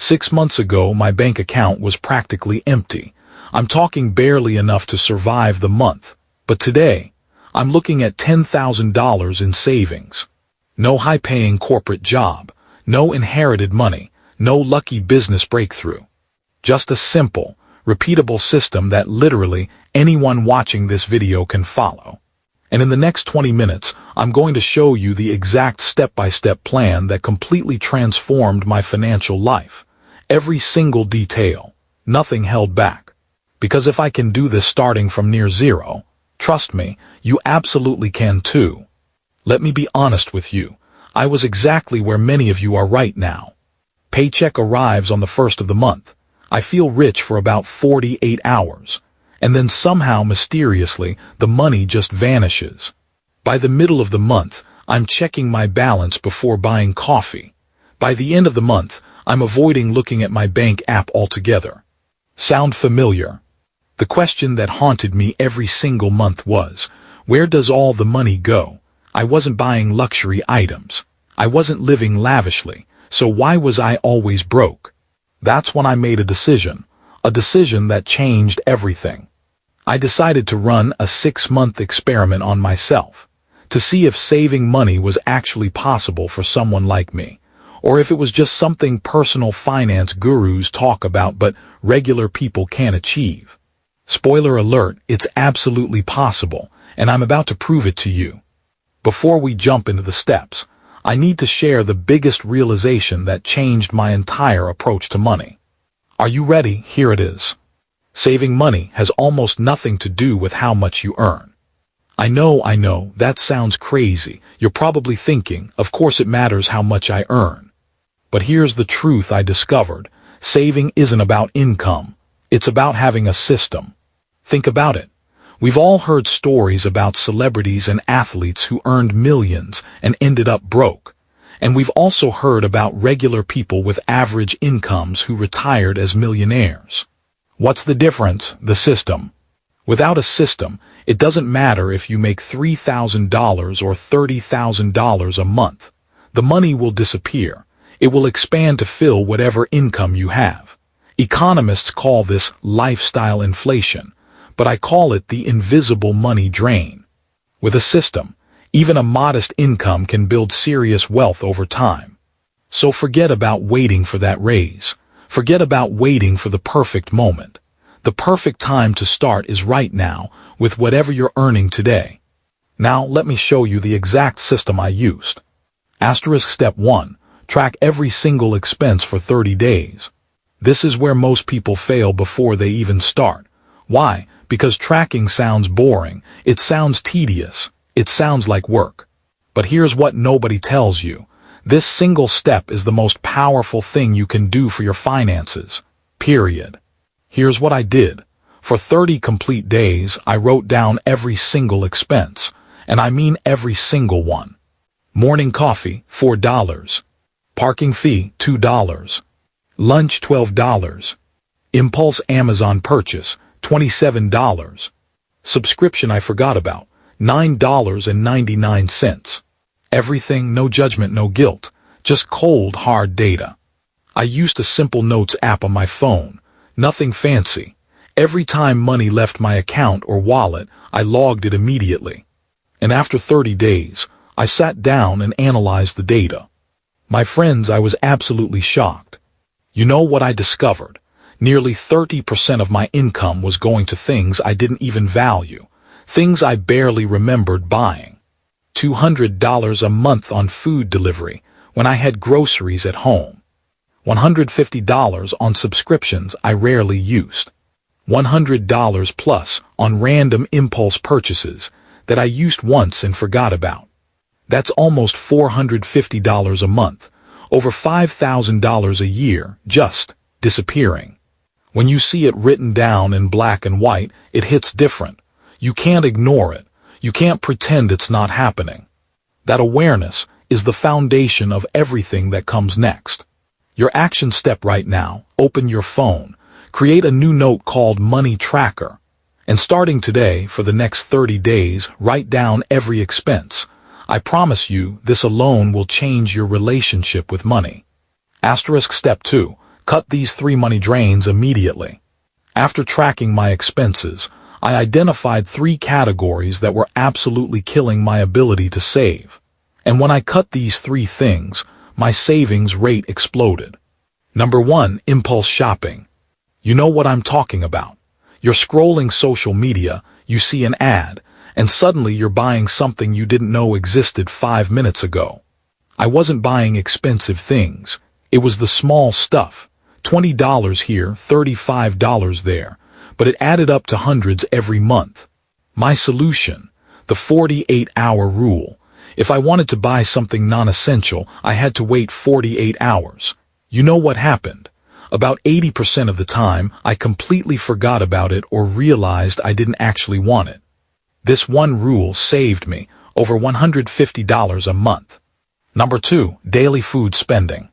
6 months ago, my bank account was practically empty. I'm talking barely enough to survive the month. But today, I'm looking at $10,000 in savings. No high-paying corporate job, no inherited money, no lucky business breakthrough. Just a simple, repeatable system that literally anyone watching this video can follow. And in the next 20 minutes, I'm going to show you the exact step-by-step plan that completely transformed my financial life. Every single detail, nothing held back. Because if I can do this starting from near zero, trust me, you absolutely can too. Let me be honest with you. I was exactly where many of you are right now. Paycheck arrives on the first of the month. I feel rich for about 48 hours. And then somehow, mysteriously, the money just vanishes. By the middle of the month, I'm checking my balance before buying coffee. By the end of the month, I'm avoiding looking at my bank app altogether. Sound familiar? The question that haunted me every single month was, where does all the money go? I wasn't buying luxury items. I wasn't living lavishly, so why was I always broke? That's when I made a decision that changed everything. I decided to run a 6-month experiment on myself, to see if saving money was actually possible for someone like me, or if it was just something personal finance gurus talk about but regular people can't achieve. Spoiler alert, it's absolutely possible, and I'm about to prove it to you. Before we jump into the steps, I need to share the biggest realization that changed my entire approach to money. Are you ready? Here it is. Saving money has almost nothing to do with how much you earn. I know, that sounds crazy. You're probably thinking, of course it matters how much I earn. But here's the truth I discovered. Saving isn't about income. It's about having a system. Think about it. We've all heard stories about celebrities and athletes who earned millions and ended up broke. And we've also heard about regular people with average incomes who retired as millionaires. What's the difference? The system. Without a system, it doesn't matter if you make $3,000 or $30,000 a month. The money will disappear. It will expand to fill whatever income you have. Economists call this lifestyle inflation, but I call it the invisible money drain. With a system, even a modest income can build serious wealth over time. So forget about waiting for that raise. Forget about waiting for the perfect moment. The perfect time to start is right now, with whatever you're earning today. Now, let me show you the exact system I used. Step 1. Track every single expense for 30 days. This is where most people fail before they even start. Why? Because tracking sounds boring. It sounds tedious. It sounds like work. But here's what nobody tells you. This single step is the most powerful thing you can do for your finances. Period. Here's what I did. For 30 complete days, I wrote down every single expense. And I mean every single one. Morning coffee, $4. Parking fee, $2. Lunch, $12. Impulse Amazon purchase, $27. Subscription I forgot about, $9.99. Everything, no judgment, no guilt, just cold, hard data. I used a simple notes app on my phone, nothing fancy. Every time money left my account or wallet, I logged it immediately. And after 30 days, I sat down and analyzed the data. My friends, I was absolutely shocked. You know what I discovered? Nearly 30% of my income was going to things I didn't even value, things I barely remembered buying. $200 a month on food delivery when I had groceries at home. $150 on subscriptions I rarely used. $100 plus on random impulse purchases that I used once and forgot about. That's almost $450 a month, over $5,000 a year, just disappearing. When you see it written down in black and white, it hits different. You can't ignore it. You can't pretend it's not happening. That awareness is the foundation of everything that comes next. Your action step right now, open your phone, create a new note called Money Tracker, and starting today for the next 30 days, write down every expense. I promise you, this alone will change your relationship with money. Step 2. Cut these 3 money drains immediately. After tracking my expenses, I identified 3 categories that were absolutely killing my ability to save. And when I cut these 3 things, my savings rate exploded. Number 1, impulse shopping. You know what I'm talking about. You're scrolling social media, you see an ad, and suddenly you're buying something you didn't know existed 5 minutes ago. I wasn't buying expensive things. It was the small stuff. $20 here, $35 there, but it added up to hundreds every month. My solution, the 48-hour rule. If I wanted to buy something non-essential, I had to wait 48 hours. You know what happened? About 80% of the time, I completely forgot about it or realized I didn't actually want it. This one rule saved me over $150 a month. Number 2, daily food spending.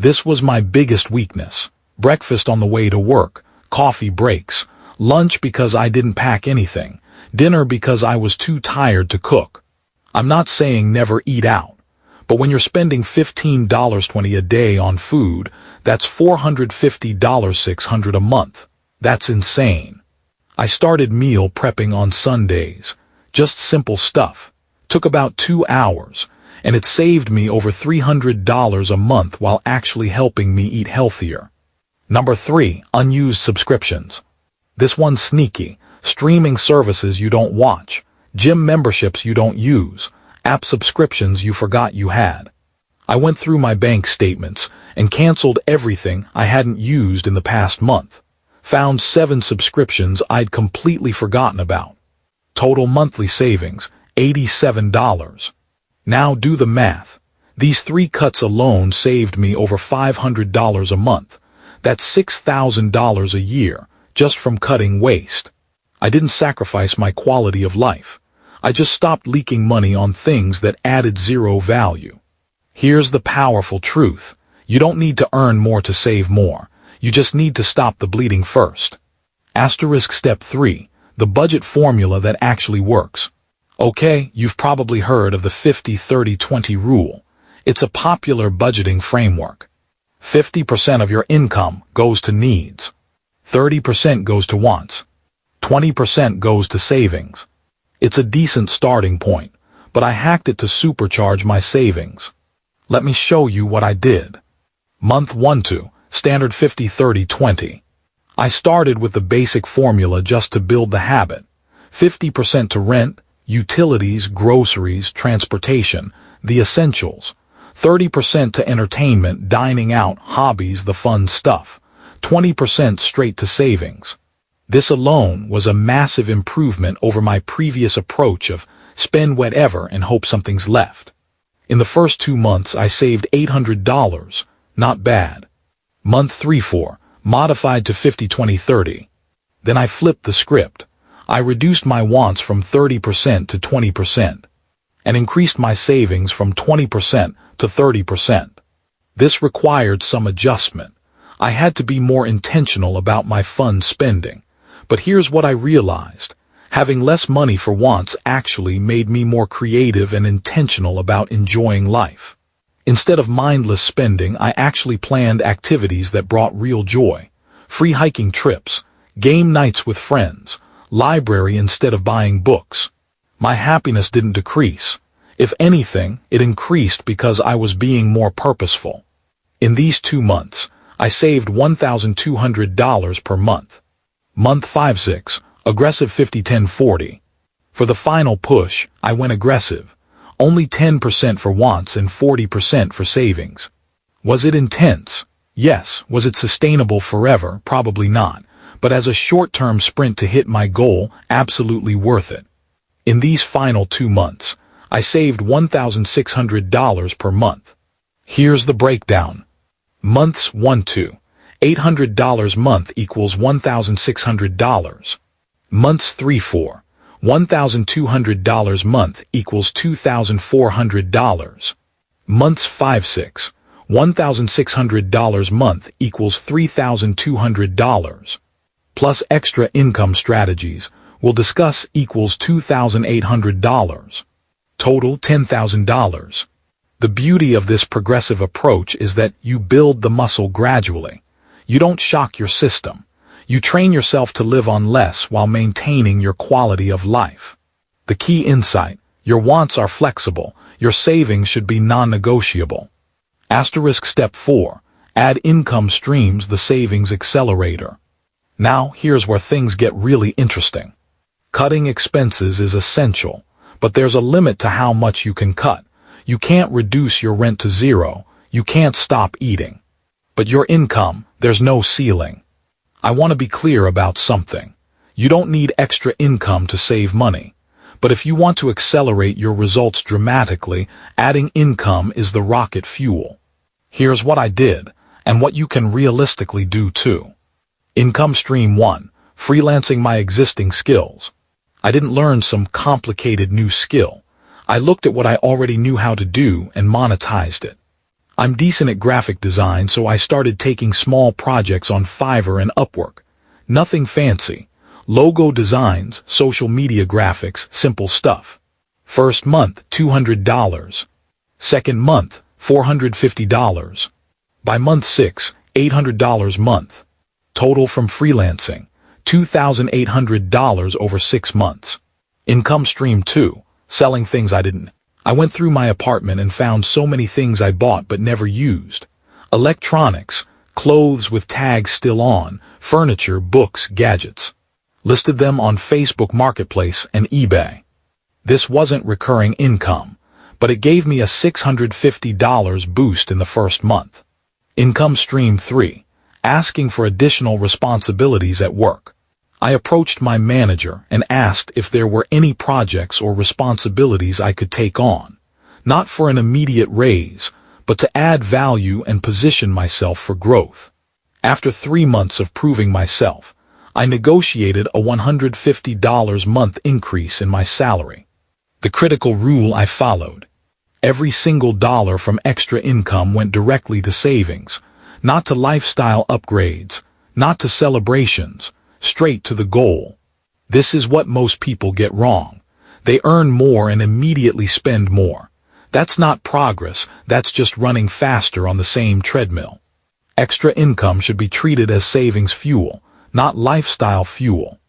This was my biggest weakness. Breakfast on the way to work, coffee breaks, lunch because I didn't pack anything, dinner because I was too tired to cook. I'm not saying never eat out, but when you're spending $15.20 a day on food, that's $450, $600 a month. That's insane. I started meal prepping on Sundays. Just simple stuff. Took about 2 hours, and it saved me over $300 a month while actually helping me eat healthier. Number 3, unused subscriptions. This one's sneaky. Streaming services you don't watch, gym memberships you don't use, app subscriptions you forgot you had. I went through my bank statements and canceled everything I hadn't used in the past month. Found 7 subscriptions I'd completely forgotten about. Total monthly savings, $87. Now do the math. These 3 cuts alone saved me over $500 a month. That's $6,000 a year, just from cutting waste. I didn't sacrifice my quality of life. I just stopped leaking money on things that added 0 value. Here's the powerful truth. You don't need to earn more to save more. You just need to stop the bleeding first. Asterisk step 3, the budget formula that actually works. Okay, you've probably heard of the 50-30-20 rule. It's a popular budgeting framework. 50% of your income goes to needs. 30% goes to wants. 20% goes to savings. It's a decent starting point, but I hacked it to supercharge my savings. Let me show you what I did. Month 1 to standard 50-30-20. I started with the basic formula just to build the habit. 50% to rent, utilities, groceries, transportation, the essentials. 30% to entertainment, dining out, hobbies, the fun stuff. 20% straight to savings. This alone was a massive improvement over my previous approach of spend whatever and hope something's left. In the first 2 months, I saved $800. Not bad. Month 3-4, modified to 50-20-30. Then I flipped the script. I reduced my wants from 30% to 20%, and increased my savings from 20% to 30%. This required some adjustment. I had to be more intentional about my fun spending. But here's what I realized. Having less money for wants actually made me more creative and intentional about enjoying life. Instead of mindless spending, I actually planned activities that brought real joy. Free hiking trips, game nights with friends, library instead of buying books. My happiness didn't decrease. If anything, it increased because I was being more purposeful. In these 2 months, I saved $1,200 per month. Month 5-6, aggressive 50-10-40. For the final push, I went aggressive. Only 10% for wants and 40% for savings. Was it intense? Yes. Was it sustainable forever? Probably not. But as a short-term sprint to hit my goal, absolutely worth it. In these final 2 months, I saved $1,600 per month. Here's the breakdown. Months 1-2. $800 month equals $1,600. Months 3-4. $1,200 month equals $2,400. Months 5-6. $1,600 month equals $3,200. Plus extra income strategies we'll discuss equals $2,800. Total $10,000. The beauty of this progressive approach is that you build the muscle gradually. You don't shock your system. You train yourself to live on less while maintaining your quality of life. The key insight: your wants are flexible, your savings should be non-negotiable. Asterisk step 4. Add income streams, the savings accelerator. Now, here's where things get really interesting. Cutting expenses is essential, but there's a limit to how much you can cut. You can't reduce your rent to zero. You can't stop eating. But your income, there's no ceiling. I want to be clear about something. You don't need extra income to save money. But if you want to accelerate your results dramatically, adding income is the rocket fuel. Here's what I did, and what you can realistically do too. Income stream 1. Freelancing my existing skills. I didn't learn some complicated new skill. I looked at what I already knew how to do and monetized it. I'm decent at graphic design, so I started taking small projects on Fiverr and Upwork. Nothing fancy. Logo designs, social media graphics, simple stuff. First month, $200. Second month, $450. By month 6, $800 month. Total from freelancing, $2,800 over 6 months. Income stream 2, selling things I didn't. I went through my apartment and found so many things I bought but never used. Electronics, clothes with tags still on, furniture, books, gadgets. Listed them on Facebook Marketplace and eBay. This wasn't recurring income, but it gave me a $650 boost in the first month. Income stream 3, asking for additional responsibilities at work. I approached my manager and asked if there were any projects or responsibilities I could take on, not for an immediate raise, but to add value and position myself for growth. After 3 months of proving myself, I negotiated a $150 month increase in my salary. The critical rule I followed: every single dollar from extra income went directly to savings, not to lifestyle upgrades, not to celebrations, straight to the goal. This is what most people get wrong. They earn more and immediately spend more. That's not progress, that's just running faster on the same treadmill. Extra income should be treated as savings fuel, not lifestyle fuel.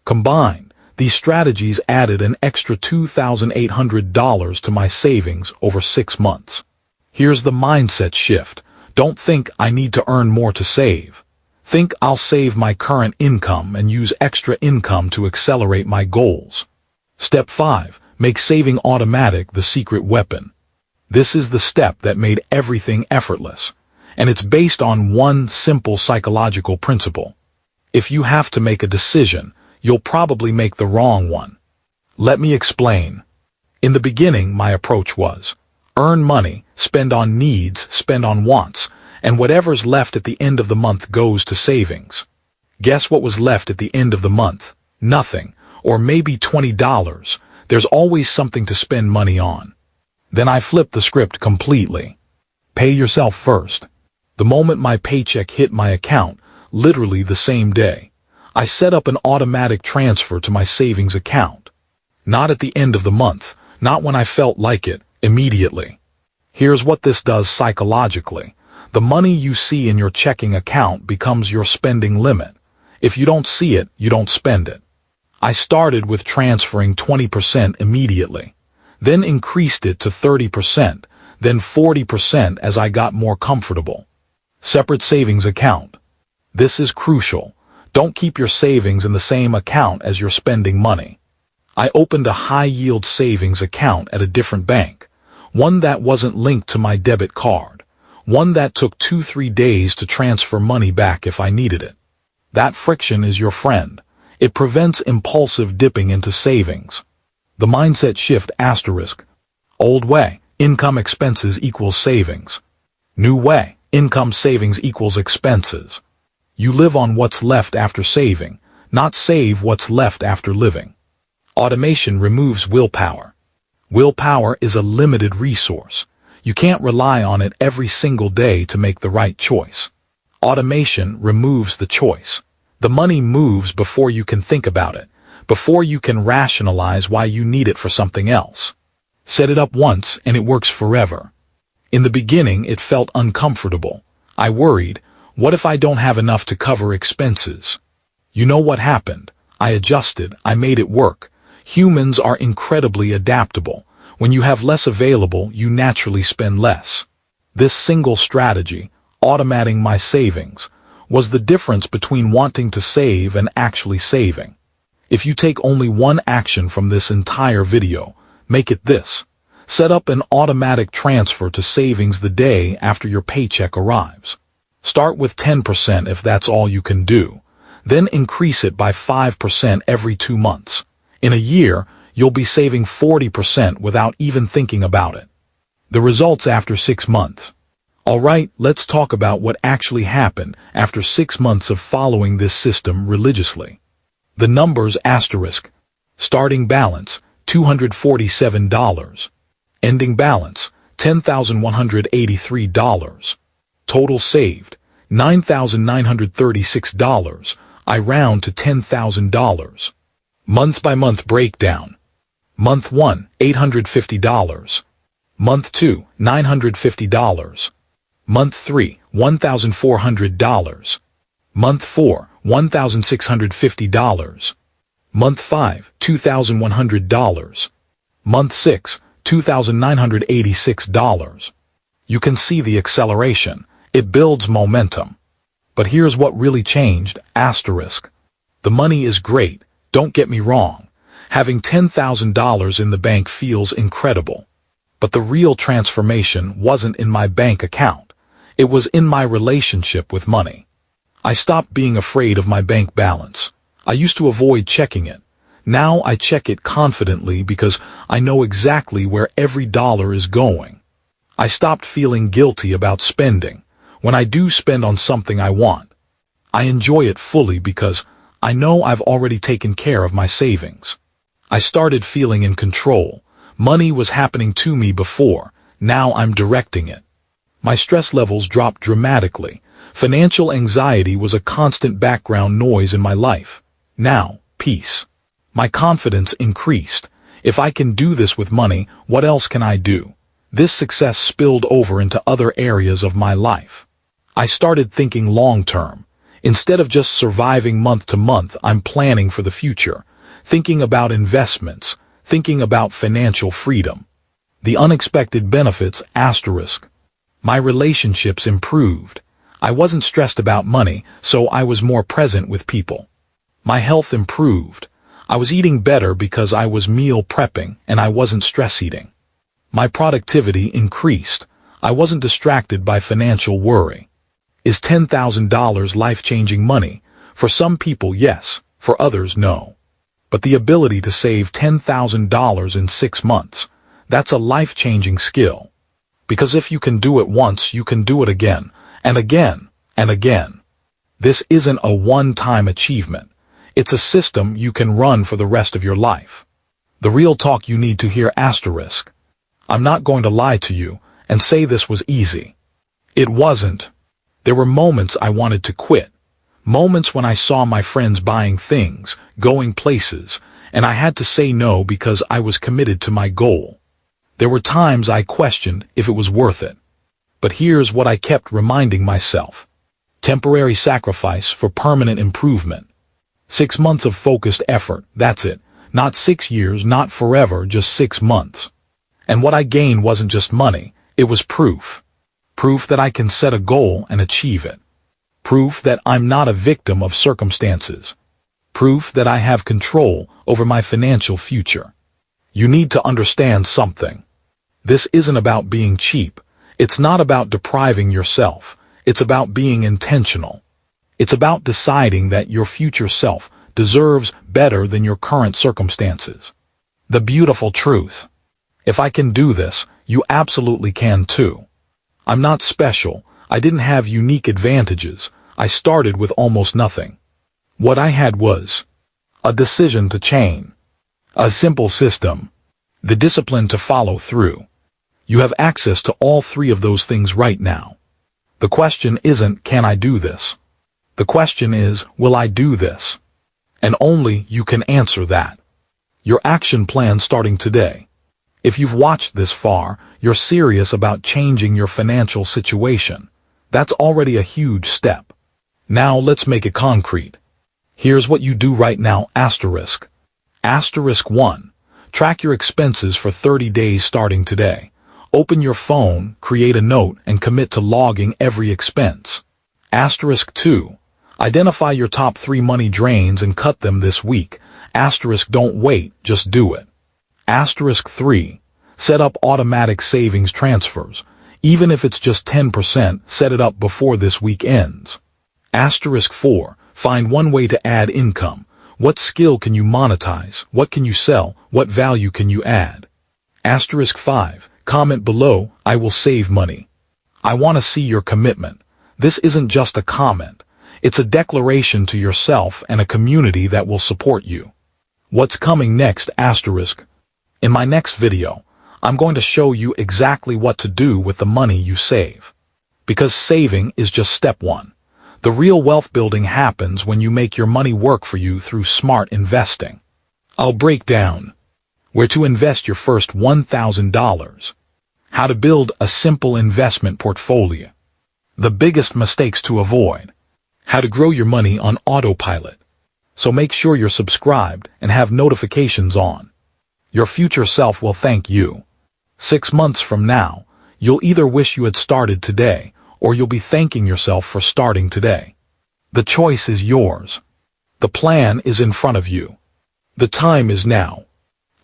Combined, these strategies added an extra $2,800 to my savings over 6 months. Here's the mindset shift. Don't think I need to earn more to save. Think I'll save my current income and use extra income to accelerate my goals. Step 5. Make saving automatic the secret weapon. This is the step that made everything effortless, and it's based on one simple psychological principle. If you have to make a decision, you'll probably make the wrong one. Let me explain. In the beginning, my approach was: earn money, spend on needs, spend on wants, and whatever's left at the end of the month goes to savings. Guess what was left at the end of the month? Nothing, or maybe $20. There's always something to spend money on. Then I flipped the script completely. Pay yourself first. The moment my paycheck hit my account, literally the same day, I set up an automatic transfer to my savings account. Not at the end of the month, not when I felt like it, immediately. Here's what this does psychologically. The money you see in your checking account becomes your spending limit. If you don't see it, you don't spend it. I started with transferring 20% immediately, then increased it to 30%, then 40% as I got more comfortable. Separate savings account. This is crucial. Don't keep your savings in the same account as you're spending money. I opened a high-yield savings account at a different bank, one that wasn't linked to my debit card. One that took 2-3 days to transfer money back if I needed it. That friction is your friend. It prevents impulsive dipping into savings. The mindset shift asterisk. Old way, income expenses equals savings. New way, income savings equals expenses. You live on what's left after saving, not save what's left after living. Automation removes willpower. Willpower is a limited resource. You can't rely on it every single day to make the right choice. Automation removes the choice. The money moves before you can think about it, before you can rationalize why you need it for something else. Set it up once and it works forever. In the beginning, it felt uncomfortable. I worried, What if I don't have enough to cover expenses? You know what happened? I adjusted, I made it work. Humans are incredibly adaptable. When you have less available, you naturally spend less. This single strategy, automating my savings, was the difference between wanting to save and actually saving. If you take only one action from this entire video, make it this. Set up an automatic transfer to savings the day after your paycheck arrives. Start with 10% if that's all you can do. Then increase it by 5% every 2 months. In a year, you'll be saving 40% without even thinking about it. The results after 6 months. Alright, let's talk about what actually happened after 6 months of following this system religiously. The numbers asterisk. Starting balance, $247. Ending balance, $10,183. Total saved, $9,936. I round to $10,000. Month-by-month breakdown. Month 1, $850. Month 2, $950. Month 3, $1,400. Month 4, $1,650. Month 5, $2,100. Month 6, $2,986. You can see the acceleration. It builds momentum. But here's what really changed, asterisk. The money is great, don't get me wrong. Having $10,000 in the bank feels incredible. But the real transformation wasn't in my bank account. It was in my relationship with money. I stopped being afraid of my bank balance. I used to avoid checking it. Now I check it confidently because I know exactly where every dollar is going. I stopped feeling guilty about spending. When I do spend on something I want, I enjoy it fully because I know I've already taken care of my savings. I started feeling in control. Money was happening to me before. Now I'm directing it. My stress levels dropped dramatically. Financial anxiety was a constant background noise in my life. Now, peace. My confidence increased. If I can do this with money, what else can I do? This success spilled over into other areas of my life. I started thinking long-term. Instead of just surviving month to month, I'm planning for the future, thinking about investments, thinking about financial freedom. The unexpected benefits, asterisk. My relationships improved. I wasn't stressed about money, so I was more present with people. My health improved. I was eating better because I was meal prepping and I wasn't stress eating. My productivity increased. I wasn't distracted by financial worry. Is $10,000 life-changing money? For some people, yes. For others, no. But the ability to save $10,000 in 6 months, that's a life-changing skill. Because if you can do it once, you can do it again, and again, and again. This isn't a one-time achievement. It's a system you can run for the rest of your life. The real talk you need to hear, asterisk. I'm not going to lie to you and say this was easy. It wasn't. There were moments I wanted to quit. Moments when I saw my friends buying things, going places, and I had to say no because I was committed to my goal. There were times I questioned if it was worth it. But here's what I kept reminding myself. Temporary sacrifice for permanent improvement. 6 months of focused effort, that's it. Not 6 years, not forever, just 6 months. And what I gained wasn't just money, it was proof. Proof that I can set a goal and achieve it. Proof that I'm not a victim of circumstances. Proof that I have control over my financial future. You need to understand something. This isn't about being cheap. It's not about depriving yourself. It's about being intentional. It's about deciding that your future self deserves better than your current circumstances. The beautiful truth. If I can do this, you absolutely can too. I'm not special. I didn't have unique advantages. I started with almost nothing. What I had was a decision to change, a simple system, the discipline to follow through. You have access to all 3 of those things right now. The question isn't, can I do this? The question is, will I do this? And only you can answer that. Your action plan starting today. If you've watched this far, you're serious about changing your financial situation. That's already a huge step. Now let's make it concrete. Here's what you do right now, asterisk. Asterisk 1. Track your expenses for 30 days starting today. Open your phone, create a note, and commit to logging every expense. Asterisk 2. Identify your top 3 money drains and cut them this week. Asterisk don't wait, just do it. Asterisk 3. Set up automatic savings transfers. Even if it's just 10%, set it up before this week ends. Asterisk 4. Find one way to add income. What skill can you monetize? What can you sell? What value can you add? Asterisk 5. Comment below, I will save money. I want to see your commitment. This isn't just a comment. It's a declaration to yourself and a community that will support you. What's coming next, asterisk? In my next video, I'm going to show you exactly what to do with the money you save. Because saving is just step 1. The real wealth building happens when you make your money work for you through smart investing. I'll break down where to invest your first $1,000, how to build a simple investment portfolio, the biggest mistakes to avoid, how to grow your money on autopilot. So make sure you're subscribed and have notifications on. Your future self will thank you. 6 months from now, you'll either wish you had started today, or you'll be thanking yourself for starting today. The choice is yours. The plan is in front of you. The time is now.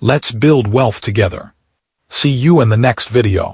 Let's build wealth together. See you in the next video.